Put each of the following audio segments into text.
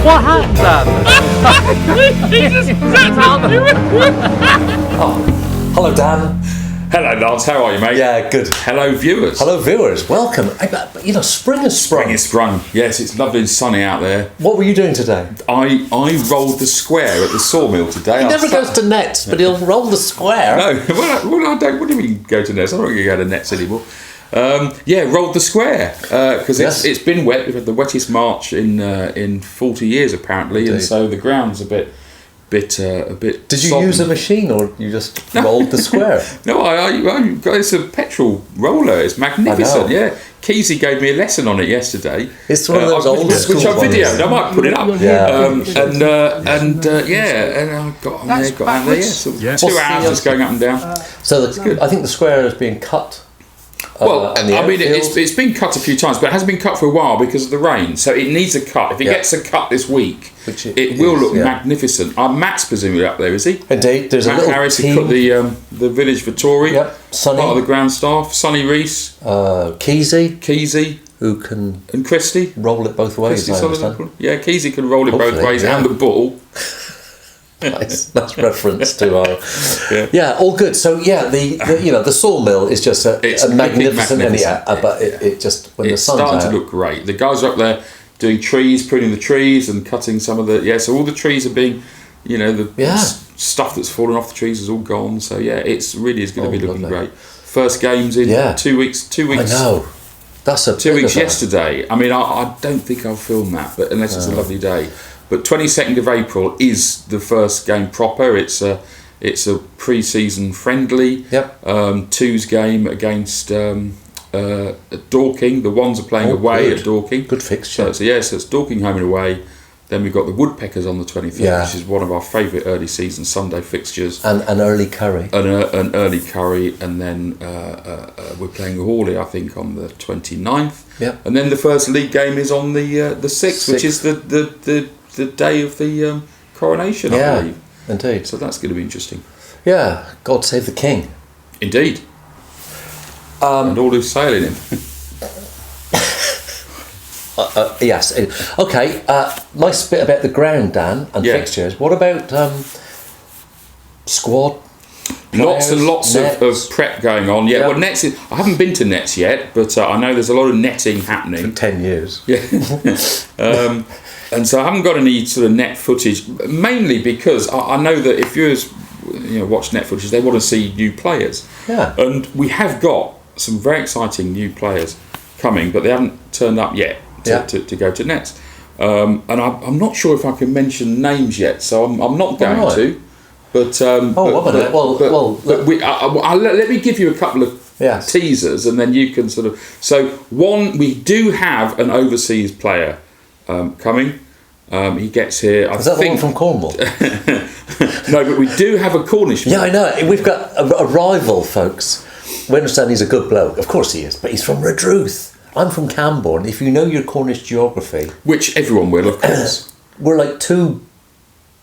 What happened, Dan? Hello, Dan. Hello, Lance. How are you, mate? Yeah, good. Hello, viewers. Hello, viewers. Welcome. You know, spring has sprung. Spring is sprung. Yes, it's lovely and sunny out there. What were you doing today? I rolled the square at the sawmill today. He never goes to nets, but he'll roll the square. No, well, I don't. What do you mean go to nets? I'm not going to go to nets anymore. Rolled the square because it's been wet. We've had the wettest March in 40 years apparently, Indeed. And so the ground's a bit. Did you sodden. use a machine or you just rolled the square? No, it's a petrol roller. It's magnificent. Yeah, Kesey gave me a lesson on it yesterday. It's one of those old school which I videoed. I might put it up. Yeah. And I got on there, got out there. Yeah, so 2 hours just going up and down. So I think the square is being cut. Well, I mean, it's been cut a few times, but it hasn't been cut for a while because of the rain. So it needs a cut. If it gets a cut this week, it will look magnificent. Matt's presumably up there, is he? Indeed. There's Matt a little Harris team. who cut the village Vittori. Yep. Sonny. Part of the ground staff. Sonny Reese. Kesey. Who can... And Christy. Roll it both ways, I understand. Yeah, Kesey can roll it both ways and the ball. Nice reference to our all good. So the sawmill is just a magnificent but it just when the sun's starting out, to look great. The guys are up there doing trees, pruning the trees and cutting some of the so all the trees are being stuff that's fallen off the trees is all gone. So it's really is going to be looking great. First games in 2 weeks. 2 weeks. I know. That's a 2 weeks yesterday. I mean, I don't think I'll film that, but unless it's a lovely day. But 22nd of April is the first game proper. It's a pre-season friendly. Yep. Two's game against Dorking. The Wands are playing away at Dorking. Good fixture. So it's Dorking home and away. Then we've got the Woodpeckers on the 23rd, which is one of our favourite early season Sunday fixtures. And an early curry. An early curry, and then we're playing Hawley, I think, on the 29th. Yep. And then the first league game is on the 6th, which is the day of the coronation, I believe. Indeed. So that's going to be interesting. Yeah, God save the King. Indeed. And all who sail in him. Yes. Okay. Nice bit about the ground, Dan, and fixtures. What about squad? Lots and lots of prep going on. Yeah. Well, nets. I haven't been to nets yet, but I know there's a lot of netting happening. For 10 years. Yeah. And so I haven't got any sort of net footage, mainly because I know that if viewers watch net footage, they want to see new players. Yeah. And we have got some very exciting new players coming, but they haven't turned up yet to go to nets. And I'm not sure if I can mention names yet, so I'm not going to. But let me give you a couple of teasers, and then you can sort of. So one, we do have an overseas player coming. He gets here. Is that the one from Cornwall? No, but we do have a Cornish. Yeah, I know. We've got a rival, folks. We understand he's a good bloke. Of course he is, but he's from Redruth. I'm from Camborne. If you know your Cornish geography, which everyone will, of course, we're like two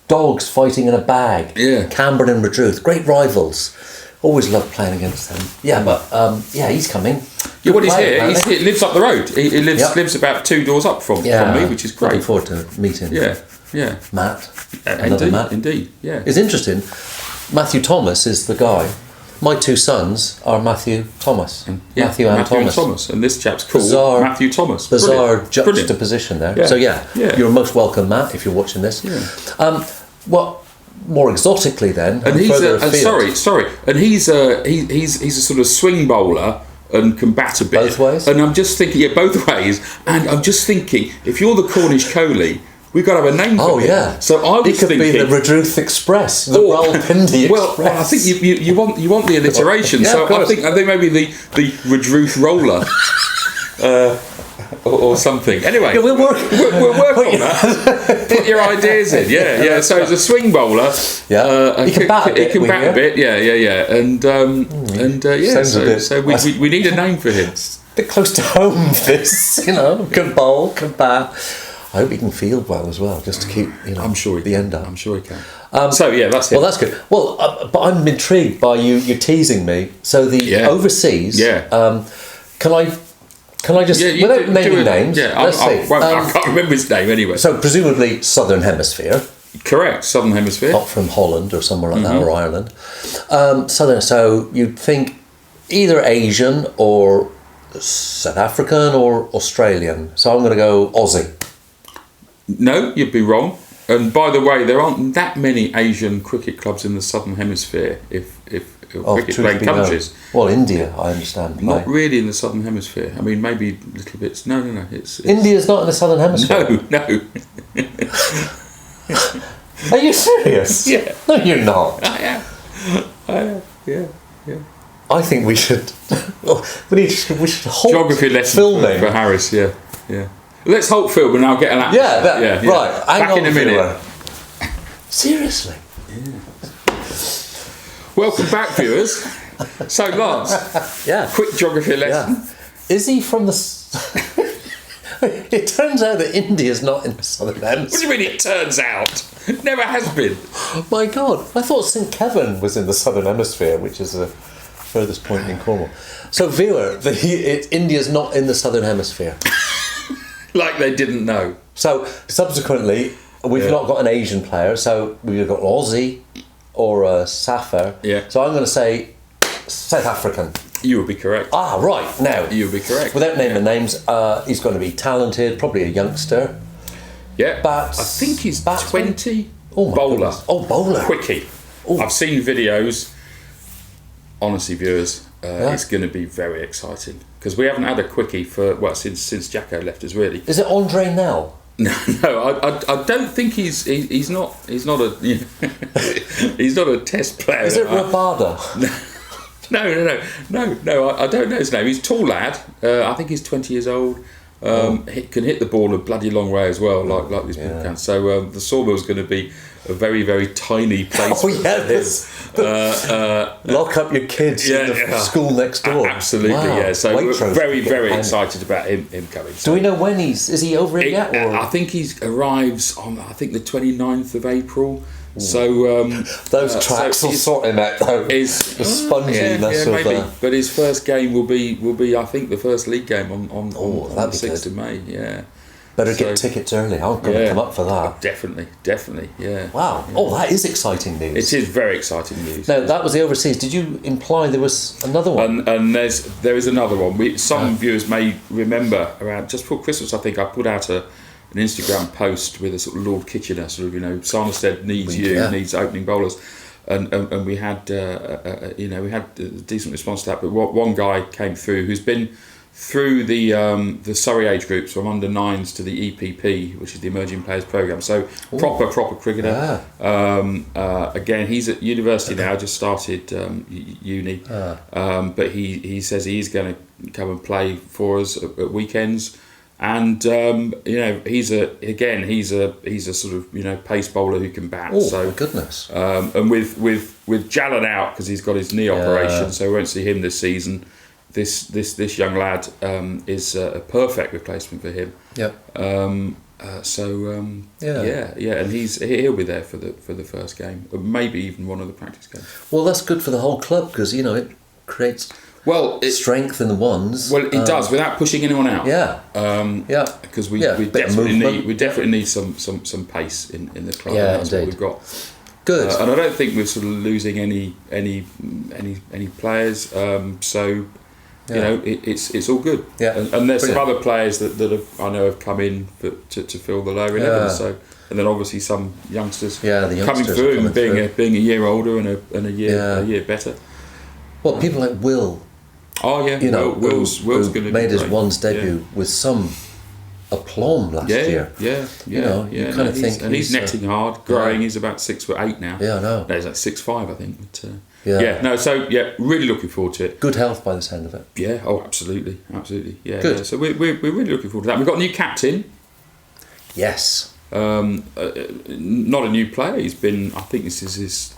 dogs fighting in a bag. Yeah, Camborne and Redruth, great rivals. Always loved playing against them. Yeah, but he's coming. Yeah, well, he's here. He lives up the road. He lives about 2 doors up from me, which is great. Looking forward to meeting. Yeah. Matt. Another Matt. Indeed. Yeah. It's interesting. Matthew Thomas is the guy. My 2 sons are Matthew Thomas. Matthew and Thomas. And this chap's called Matthew Thomas. Bizarre juxtaposition there. Yeah. So you're most welcome, Matt, if you're watching this. Yeah. More exotically then, and he's a sort of swing bowler and can bat a bit both ways. And I'm just thinking, both ways. And I'm just thinking, if you're the Cornish Coley, we've got to have a name for him. Yeah. So I was thinking, be the Redruth Express, the Rawalpindi Express. Well, I think you want the alliteration. So I think maybe the Redruth Roller. Or something. Anyway, we'll work on that. Put your ideas in. Yeah. So as a swing bowler, he can bat a bit. He can bat a bit. Yeah. So we need a name for him. It's a bit close to home. This, can bowl, can bat. I hope he can field well as well, just to keep I'm sure he the can. end up. I'm sure he can. That's it. Well, that's good. Well, but I'm intrigued by you. You're teasing me. So the overseas. Yeah. Can I Can I just, without naming names, let's see. I can't remember his name anyway. So presumably Southern Hemisphere. Correct, Southern Hemisphere. Not from Holland or somewhere like that, or Ireland. Southern, so you'd think either Asian or South African or Australian. So I'm going to go Aussie. No, you'd be wrong. And by the way, there aren't that many Asian cricket clubs in the Southern Hemisphere, if cricket playing countries. Well, India, I understand. Not really in the Southern Hemisphere. I mean, maybe little bits. No. It's India's not in the Southern Hemisphere? No. Are you serious? Yeah. No, you're not. I am. Yeah. I think we should. we should halt geography lesson filming for Harris. Yeah. Let's halt film and I'll get an answer. Yeah. Right. Back in a minute. Seriously. Yeah. Welcome back, viewers. So, Lance. Quick geography lesson. Yeah. Is he from the? It turns out that India's not in the Southern Hemisphere. What do you mean it turns out? It never has been. My God, I thought St. Kevin was in the Southern Hemisphere, which is the furthest point in Cornwall. So, viewer, India's not in the Southern Hemisphere. Like they didn't know. So, subsequently, we've not got an Asian player, so we've got an Aussie or a Safar. Yeah. So I'm going to say South African. You would be correct. Right, now. You would be correct. Without naming names, he's going to be talented, probably a youngster. Yeah. I think he's 20. Oh, bowler. Goodness. Oh, bowler. Quickie. Ooh. I've seen videos. Honestly, viewers, it's going to be very exciting. Because we haven't had a quickie since Jacko left us, really. Is it Andre Nell? No, I don't think he's not a he's not a test player. Is it Rabada? No, I don't know his name. He's a tall lad. I think he's 20 years old. He can hit the ball a bloody long way as well, like these people can. So the Sawmill's going to be a very, very tiny place. Oh yeah, this. Lock up your kids in the school next door. Absolutely, yeah. So we're very, very excited about him coming. Do we know when is he over it yet? Or? I think he arrives on the 29th of April. So those tracks will sort him out though. The sponginess of maybe. But his first game will be I think the first league game on the 6th of May. Yeah. Better get tickets early. I'm going to come up for that. Definitely, yeah. Wow. Yeah. Oh, that is exciting news. It is very exciting news. Now, that was the overseas. Did you imply there was another one? And there is another one. Some viewers may remember around just before Christmas, I think I put out an Instagram post with a sort of Lord Kitchener, Sarnestead needs opening bowlers. And we had a decent response to that. But one guy came through who's been through the Surrey age groups from under 9s to the EPP, which is the Emerging Players Programme. So proper cricketer. Again, he's at university now, just started uni. But he says he's going to come and play for us at weekends. And he's a sort of pace bowler who can bat. Oh, my goodness! And with Jallan out because he's got his knee operation, so we won't see him this season. This young lad is a perfect replacement for him. Yep. And he'll be there for the first game, or maybe even one of the practice games. Well, that's good for the whole club because it creates strength in the ones. Well, it does without pushing anyone out. Yeah. Because we definitely need some pace in the club. Yeah, and that's what we've got. Good. And I don't think we're sort of losing any players. It's all good. Yeah. And there's some other players that have come in to fill the lower 11. So, and then obviously some youngsters, coming through and being a year older and a year better. Well, people like Will. Oh yeah. Will's going to made his ones debut with some aplomb last year. Yeah. You kind of think, and he's netting hard, growing. He's about 6'8" now. Yeah, I know. No, he's like 6'5", I think. But, really looking forward to it. Good health by the sound of it. Yeah. Oh, absolutely. Yeah. Good. Yeah. So we're really looking forward to that. We've got a new captain. Yes. Not a new player. He's been. I think this is his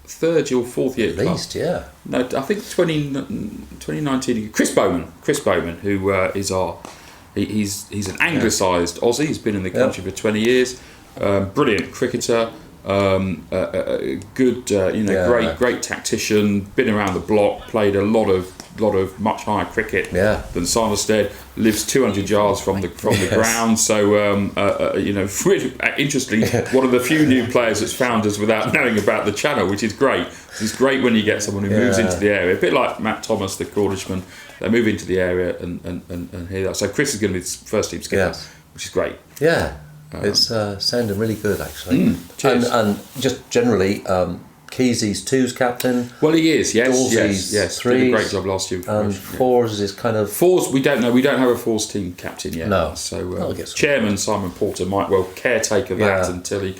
third or fourth year. At least, yeah. No, I think 2019. Chris Bowman, who is our. He's an anglicised Aussie. He's been in the country for 20 years. Brilliant cricketer. good, great tactician. Been around the block, played a lot of much higher cricket than Sanderstead. Lives 200 yards from the ground. So really interestingly, one of the few new players that's found us without knowing about the channel, which is great. It's great when you get someone who moves into the area, a bit like Matt Thomas, the Cornishman. They move into the area and hear that. So Chris is going to be his first team skipper, which is great. Yeah, it's sounding really good actually. And just generally, Kesey's 2's captain. Well, he is. Yes. 3's. Did a great job last year. And 4's is kind of 4's. We don't know. We don't have a 4's team captain yet. No. So Chairman Simon Porter might well caretake of that until he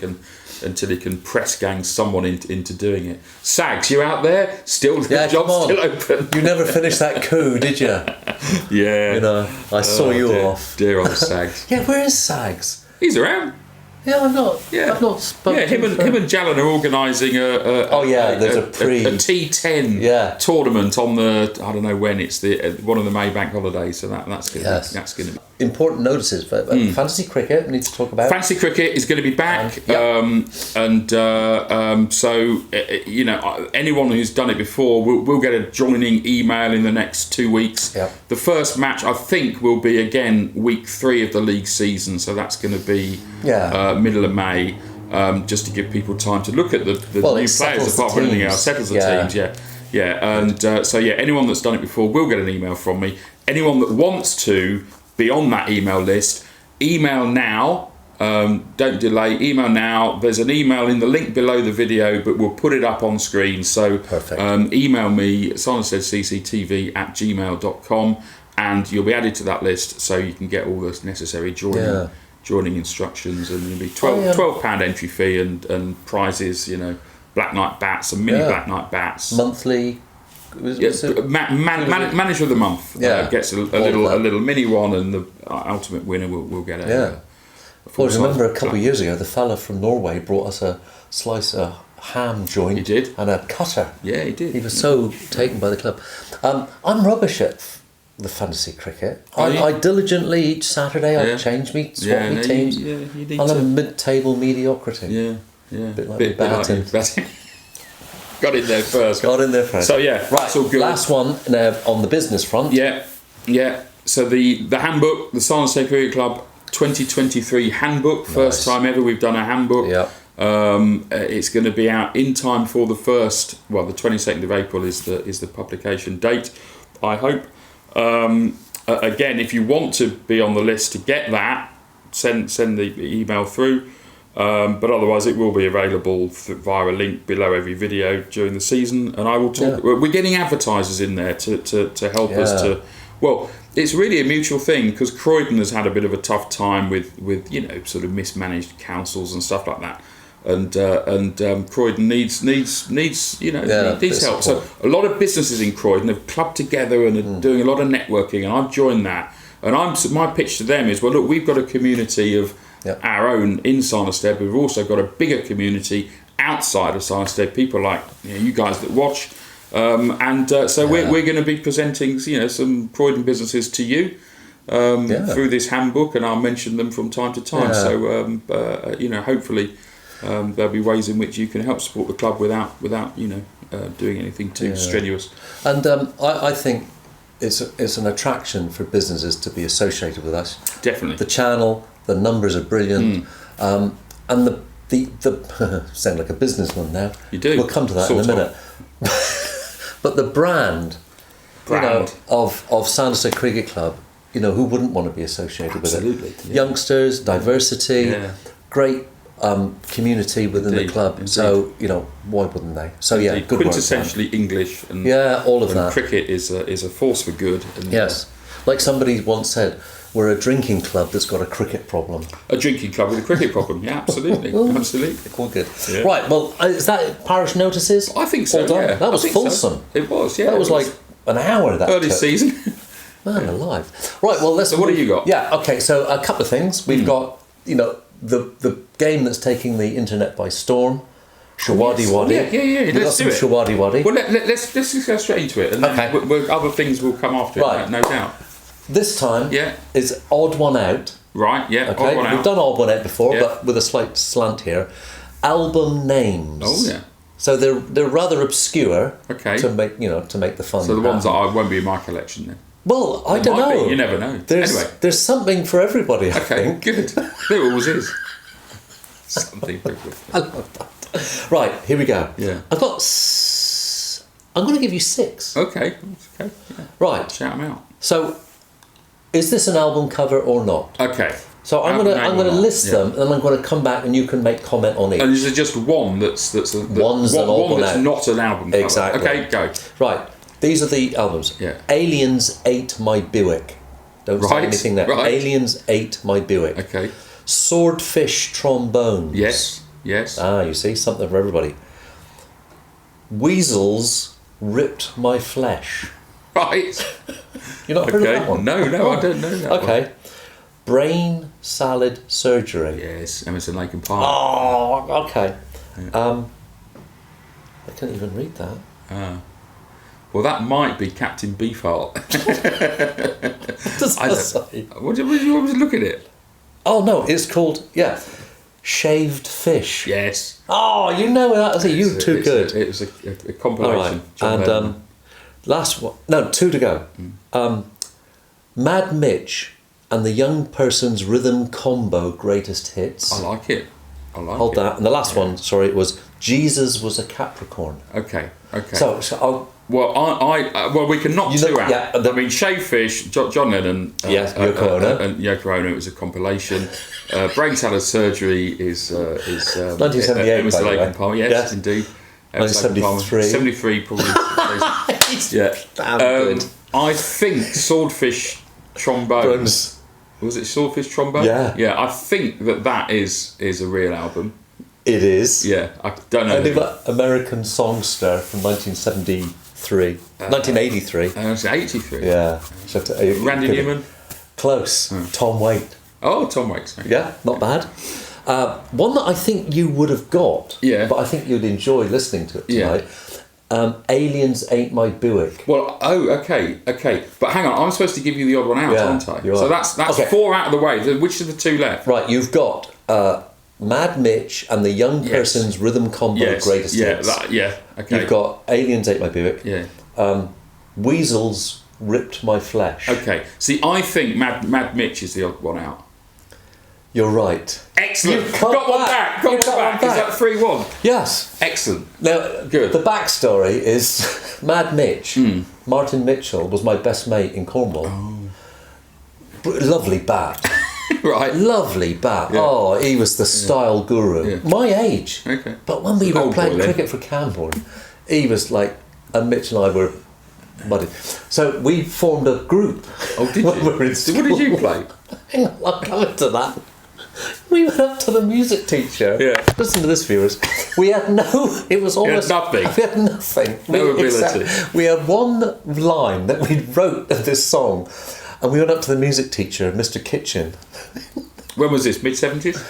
can press gang someone into doing it. Sags, you out there? Still, the job's still open. You never finished that coup, did you? Yeah. I saw you off. Dear old Sags. Where is Sags? He's around. Yeah, I've not spoken. Yeah, him and Jallan are organising there's a T10 tournament on the, I don't know when, it's the one of the Maybank holidays, so that's going to be important notices. But fantasy cricket, we need to talk about. Fantasy cricket is going to be back, so anyone who's done it before will get a joining email in the next 2 weeks. Yep. The first match I think will be again week 3 of the league season, so that's going to be middle of May, just to give people time to look at the new players apart from anything else. Settles the teams, and anyone that's done it before will get an email from me. Anyone that wants to be on that email list, email now. Don't delay, email now. There's an email in the link below the video, but we'll put it up on screen. So email me, silencecctv@gmail.com, and you'll be added to that list, so you can get all the necessary joining instructions, and you'll be £12 entry fee and prizes, Black Knight bats and mini Black Knight bats. Monthly. Manager of the month gets a little mini one, and the ultimate winner will get a I remember a couple of years ago, the fella from Norway brought us a slice of ham joint. He did. And a cutter. Yeah, he did. He was so taken by the club. I'm rubbish at the fantasy cricket. I diligently each Saturday I change swap me teams. I'm a mid-table mediocrity. Yeah. A bit like batting. Got in there first. So that's all good. Last one on the business front. Yeah. So the handbook, the Silent State Cricket Club 2023 handbook. First time ever we've done a handbook. Yeah. It's going to be out in time for the 22nd of April is the publication date, I hope. Again, if you want to be on the list to get that, send the email through. But otherwise, it will be available via a link below every video during the season. And I will talk. We're getting advertisers in there to help us to. Well, it's really a mutual thing, because Croydon has had a bit of a tough time with sort of mismanaged councils and stuff like that. And Croydon needs help. So a lot of businesses in Croydon have clubbed together and are doing a lot of networking, and I've joined that. And my pitch to them is, well, look, we've got a community of our own in Sanderstead, but we've also got a bigger community outside of Sanderstead, people like you guys that watch, so we're going to be presenting some Croydon businesses to you through this handbook, and I'll mention them from time to time. So hopefully there'll be ways in which you can help support the club without doing anything too strenuous. And I think it's an attraction for businesses to be associated with us. Definitely. The channel, the numbers are brilliant, and the sound like a businessman now. You do. We'll come to that in a minute. But the brand. Of Sanderstead Cricket Club, who wouldn't want to be associated with it? Yeah. Youngsters, diversity, great community within the club. Indeed. So why wouldn't they? So good work. Quintessentially English, and all of that. Cricket is a force for good. And, like somebody once said, we're a drinking club that's got a cricket problem. A drinking club with a cricket problem, yeah, absolutely. Absolutely. All good. Yeah. Right, well, is that parish notices? I think so, That was fulsome. So. It was, yeah. That was like an hour that early took. Season. Man alive. Right, well, let's... So what have you got? Yeah, okay, so a couple of things. We've got, the game that's taking the internet by storm, SHOWADDYWADDY. Yeah. We've got some SHOWADDYWADDY. Well, let's just go straight into it, and then other things will come after it, no doubt. This time is odd one out. Right, okay. Odd one out. We've done odd one out before, but with a slight slant here. album names. Oh yeah. So they're rather obscure. Okay. To make the fun. So the ones that won't be in my collection then. Well, I don't know. Be. You never know. There's something for everybody. I think. Good. There always is. Something for everybody. I love that. Right, here we go. Yeah. I'm going to give you 6. Okay. Yeah. Right. Shout them out. So, is this an album cover or not? Okay. So I'm going to list them, and then I'm going to come back, and you can make comment on each. And is there just one that's One's not an album cover? Exactly. Okay, go. Right. These are the albums. Yeah. Aliens ate my Buick. Don't say anything there. Right. Aliens ate my Buick. Okay. Swordfish trombones. Yes. Ah, you see, something for everybody. Weasels ripped my flesh. Right. You're not heard of that one? No, I don't know that one. Okay. Brain salad surgery. Yes, Emerson, Lake and Palmer. Oh, okay. Yeah. I can't even read that. Well, that might be Captain Beefheart. What does that say? What do you want me to look at it? Oh, no, it's called, Shaved Fish. Yes. Oh, you know that. You're too good. It was a compilation. All right. And last one. No, 2 to go. Mad Mitch and the Young Person's Rhythm Combo Greatest Hits. I like it. Hold that. And the last one, sorry, it was Jesus Was a Capricorn. Okay. So I'll... Well, we can knock 2 out. Yeah, I mean, Shaved Fish, John Lennon. Yoko Ono. And Yoko Ono, it was a compilation. Brain Salad Surgery is 1978. Emerson, Lake and Palmer. Yes, indeed. 1973. 73, probably. Yeah. Damn good. I think Swordfish Trombones. Was it Swordfish Trombone? Yeah. Yeah, I think that is a real album. It is. Yeah, I don't know. I think about American Songster from 1973. 1983. 83. Yeah. Randy Newman? Close. Tom Waite. Oh, Tom Waits. Yeah, not bad. One that I think you would have got, but I think you'd enjoy listening to it tonight. Aliens Ate My Buick. Well, okay. But hang on, I'm supposed to give you the odd one out, aren't I? So that's okay. 4 out of the way. Which are the 2 left? Right, you've got Mad Mitch and the Young Person's Rhythm Combo Greatest Hits. Okay. You've got Aliens Ate My Buick. Yeah. Weasels Ripped My Flesh. Okay. See, I think Mad Mitch is the odd one out. You're right. Excellent. Got one back. Is that 3-1? Yes. Excellent. Now, good. The backstory is Mad Mitch, Martin Mitchell, was my best mate in Cornwall. Oh. Lovely bat. Right. Lovely bat. Yeah. Oh, he was the style guru. Yeah. My age. Okay. But when we were playing cricket for Camborne, he was like, and Mitch and I were buddies. So we formed a group. Oh, did you? What did you play? Hang on, I'm coming to that. We went up to the music teacher. Yeah. Listen to this, viewers. We had it was almost... nothing. We had nothing. No ability. We had one line that we wrote of this song, and we went up to the music teacher, Mr. Kitchen. When was this? Mid-70s?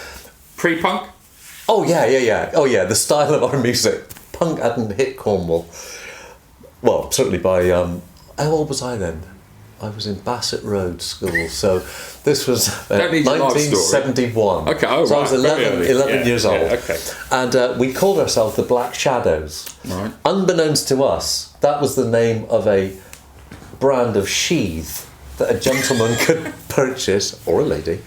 Pre-punk? Oh, yeah. Oh, yeah, the style of our music. Punk hadn't hit Cornwall. Well, certainly by... how old was I then? I was in Bassett Road School, so this was 1971. Okay, so I was 11 years old. Yeah, okay. And we called ourselves the Black Shadows. Right. Unbeknownst to us, that was the name of a brand of sheath that a gentleman could purchase, or a lady,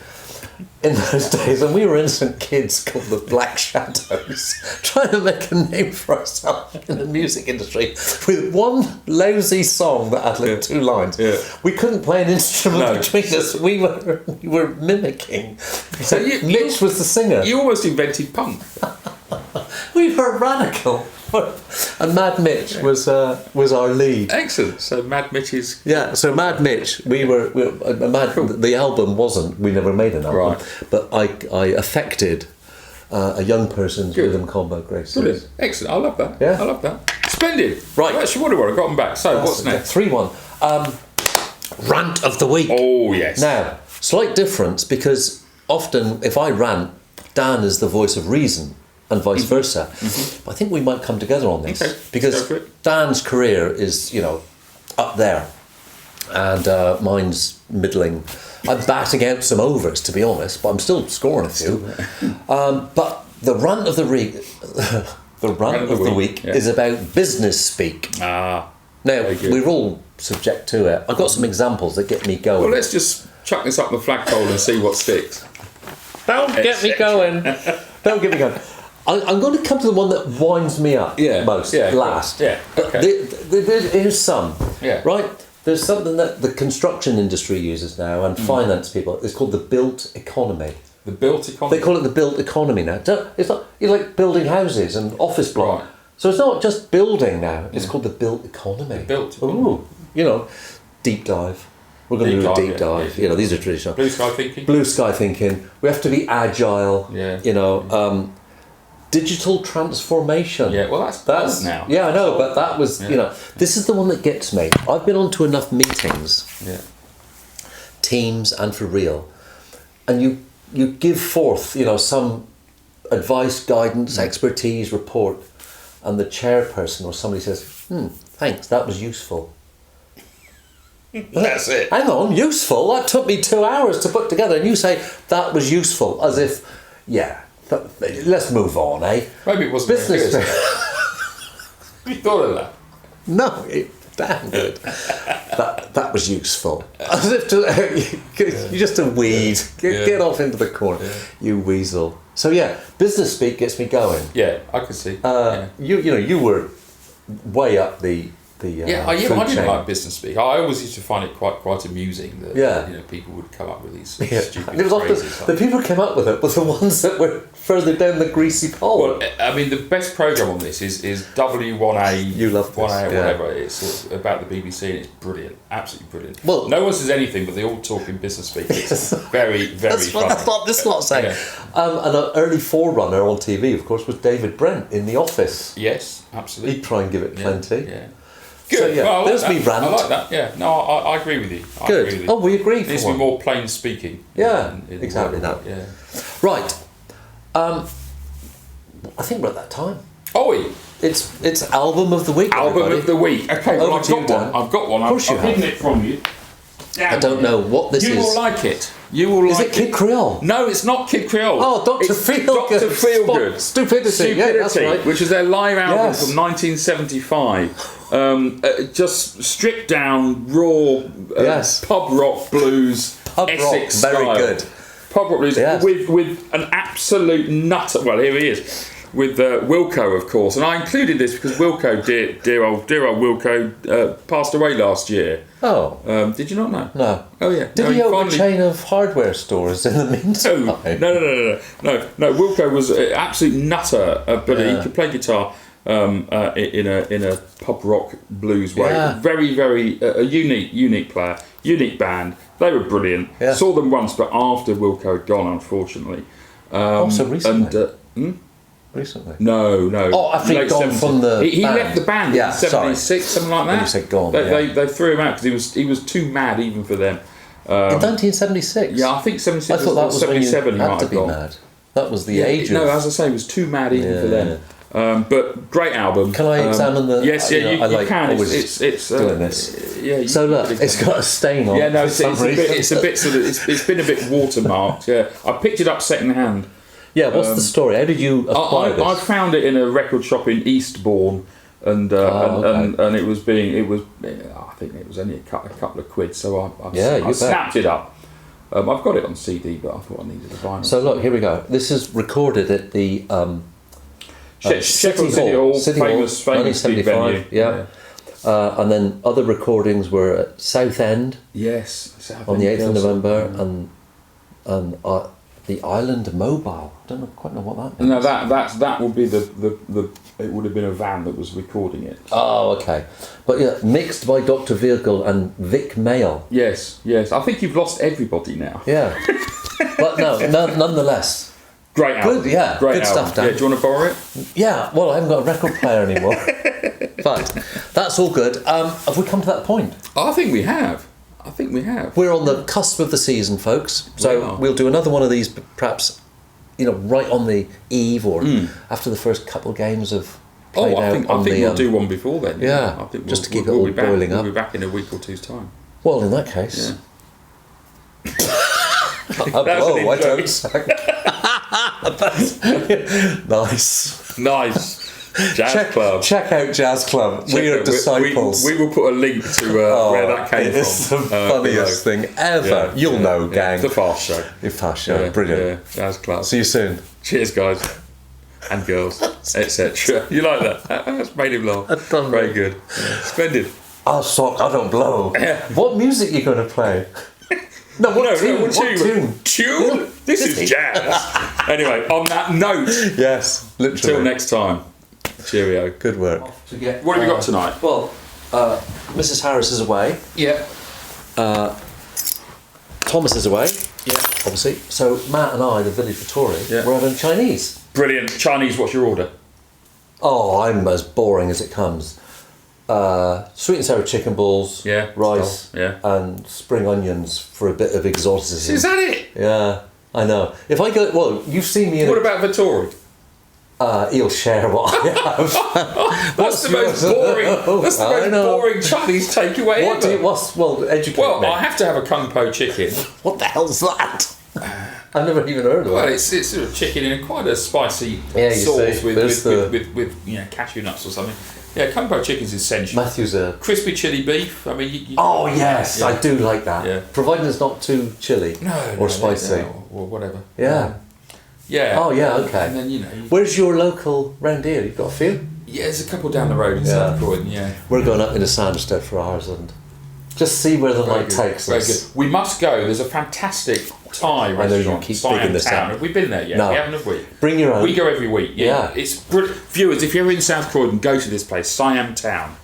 in those days, and we were innocent kids called the Black Shadows, trying to make a name for ourselves in the music industry with one lousy song that had 2 lines. Yeah. We couldn't play an instrument between us. We were mimicking. So Mitch was the singer. You almost invented punk. We were radical. And Mad Mitch was our lead. Excellent. So Mad Mitch is... Yeah, so Mad Mitch, we were the album wasn't, we never made an album, right. But I affected a young person's rhythm combo greatest hits. Brilliant. Excellent. I love that. Yeah. I love that. Splendid. Right. Actually, what I got them back. So, what's next? 3-1. Rant of the week. Oh, yes. Now, slight difference, because often if I rant, Dan is the voice of reason, and vice versa. Mm-hmm. But I think we might come together on this because Dan's career is, up there, and mine's middling. I'm batting out some overs, to be honest, but I'm still scoring a few. But the rant of the week. The rant of the week is about business speak. Now, we're all subject to it. I've got some examples that get me going. Well, let's just chuck this up the flagpole and see what sticks. Don't get me going. Don't get me going. I'm going to come to the one that winds me up most, last. Yeah, okay. Here's some. Yeah. Right? There's something that the construction industry uses now, and finance people. It's called the built economy. The built economy? They call it the built economy now. It's not, you're like building houses and office blocks. Right. So it's not just building now, it's called the built economy. The built economy. Ooh, deep dive. We're going to do a deep dive. Yeah. These are traditional. Blue sky thinking. Blue sky thinking. We have to be agile. Yeah. Digital transformation. Yeah, well, that's now. Yeah, I know, but that was, this is the one that gets me. I've been on to enough meetings, Teams and for real, and you give forth, some advice, guidance, expertise, report, and the chairperson or somebody says, thanks, that was useful. That's it. Hang on, useful? That took me 2 hours to put together, and you say, that was useful, as if, let's move on, eh? Maybe it wasn't business. Have you thought of that? No, damn good. that was useful. As if you're just a weed. Get off into the corner, you weasel. So business speak gets me going. Yeah, I can see. You were way up the I didn't like business speak. I always used to find it quite amusing that people would come up with these stupid and it was phrases. Often, the people who came up with it were the ones that were further down the greasy pole. Well, I mean, the best programme on this is W1A. You love this. 1A, whatever. It's about the BBC, and it's brilliant, absolutely brilliant. Well, no one says anything, but they all talk in business speak. It's very, very funny. That's what this lot's saying. And an early forerunner on TV, of course, was David Brent in The Office. Yes, absolutely. He'd try and give it plenty. Yeah. Good. So, well, there's me rant. I like that. Yeah. No, I agree with you. Good. Oh, we agree. It needs to be more plain speaking. Yeah, exactly that. Yeah. Right. I think we're at that time. Oh, we. It's album of the week. Album of the week. Okay. Well, I've got one. Of course I've hidden it from you. I don't know what this is. You will like it. You will like it. Is it Kid Creole? No, it's not Kid Creole. Oh, Dr. Feelgood. Dr. Feelgood. Stupidity. Yeah, that's right. Which is their live album from 1975. Just stripped down, raw, pub rock blues, Essex rock, very style. good. Pub rock blues with an absolute nutter. Well, here he is. With Wilco, of course, and I included this because Wilco, dear old Wilco, passed away last year. Oh, did you not know? No. Oh yeah. Did he own a chain of hardware stores in the meantime? No. Wilco was an absolute nutter, but he could play guitar in a pub rock blues way. Yeah. Very, very a unique player, unique band. They were brilliant. Yeah. Saw them once, but after Wilco had gone, unfortunately. Also recently. Recently? No. Oh, after he'd gone from the he left the band in 76, something like that. When you said gone, they threw him out because he was too mad even for them. In 1976? Yeah, I think 76 I thought that was 77 when you he had might to have be gone. mad. That was the age of... No, as I say, he was too mad even for them. But great album. Can I examine the... Yes, you can. It's doing this. Yeah. So look, it's got a stain on. Yeah, no, it's a bit sort of. It's been a bit watermarked. Yeah, I picked it up second hand. Yeah, what's the story? How did you acquire this? I found it in a record shop in Eastbourne, and it was I think it was only a couple of quid, so I snapped it up. I've got it on CD, but I thought I needed a vinyl. So look, here we go. This is recorded at the Sheffield City Hall, famous big venue. Yeah. And then other recordings were at Southend. Yes, on the 8th of November, and the Island Mobile. I don't quite know what that means. No, that would be the it would have been a van that was recording it. Oh, okay. But mixed by Dr. Vehicle and Vic Mail. Yes. I think you've lost everybody now. Yeah. But nonetheless. Great album. Good, yeah. Great good album. stuff, Dan. Yeah, do you want to borrow it? Yeah, well, I haven't got a record player anymore. Fine. That's all good. Have we come to that point? I think we have. We're on the cusp of the season, folks. So we'll do another one of these, perhaps, right on the eve or after the first couple of games of played out. I think we'll do one before then. Yeah, I think just to keep it all boiling up. We'll be back in a week or two's time. Well, in that case. Yeah. I don't Nice. Nice. Jazz Club. Check out Jazz Club. We are disciples. We will put a link to where that came from. It's the funniest thing ever. Yeah, You'll know, gang. The Fast Show. The Fast Show. Brilliant. Yeah, Jazz Club. See you soon. Cheers, guys. And girls, etc. You like that? That's made him laugh. Very good. Yeah. Splendid. Oh, sock, I don't blow. What music are you going to play? What tune? Tune? This is jazz. Anyway, on that note. Yes, literally. Till next time. Cheerio. Good work. What have you got tonight? Well, Mrs. Harris is away. Yeah. Thomas is away. Yeah. Obviously. So Matt and I, the village for Tory, we're having Chinese. Brilliant. Chinese, what's your order? Oh, I'm as boring as it comes. Sweet and sour chicken balls, rice, and spring onions for a bit of exoticism. Is that it? Yeah, I know. If I go, well, you've seen me in. What about Vittori? He'll share what I have. That's the most boring. That's the most boring Chinese takeaway ever. Educate me. I have to have a Kung Po chicken. What the hell's that? I've never even heard of it. Well, it's sort of chicken in quite a spicy sauce with cashew nuts or something. Yeah, Kung Po chicken's essential. Matthew's a crispy chili beef. I mean, yes, I do like that. Yeah. Providing it's not too chilly or spicy or whatever. Yeah. Yeah. Oh yeah, okay. And then where's your local round here? You've got a few? Yeah, there's a couple down the road in South Croydon. Yeah. We're going up into Sandstead for ours and just see where the night takes us. Very good. We must go. There's a fantastic Thai restaurant. I know you keep speaking this out. Have we been there yet? No. We haven't, have we? Bring your own. We go every week. Yeah. It's viewers. If you're ever in South Croydon, go to this place, Siam Town,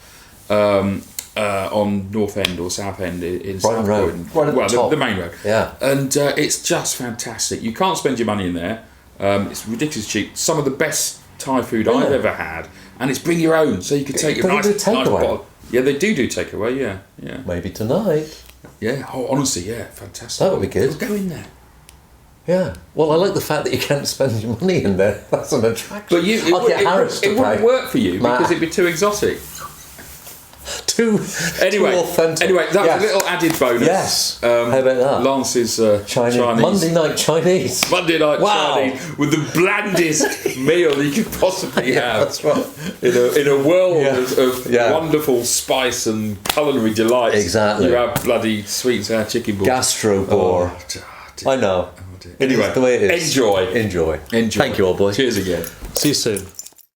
on North End or South End in South Croydon. Right at the top. The main road. Yeah. And it's just fantastic. You can't spend your money in there. It's ridiculously cheap. Some of the best Thai food I've ever had, and it's bring your own, so you can take your nice bottle. Yeah, they do takeaway. Yeah. Maybe tonight. Yeah. Oh, honestly, yeah, fantastic. That would be good. We'll go in there. Yeah. Well, I like the fact that you can't spend your money in there. That's an attraction. But it wouldn't work for you because it'd be too exotic. Too authentic. Anyway, that was a little added bonus. Yes. How about that? Lance's Chinese. Monday night Chinese. Chinese with the blandest meal you could possibly have. That's right. In a world of wonderful spice and culinary delights. Exactly. You have bloody sweet and sour chicken balls. Gastro bore. I know. Anyway, the way it is. Enjoy. Thank you all, boys. Cheers again. See you soon.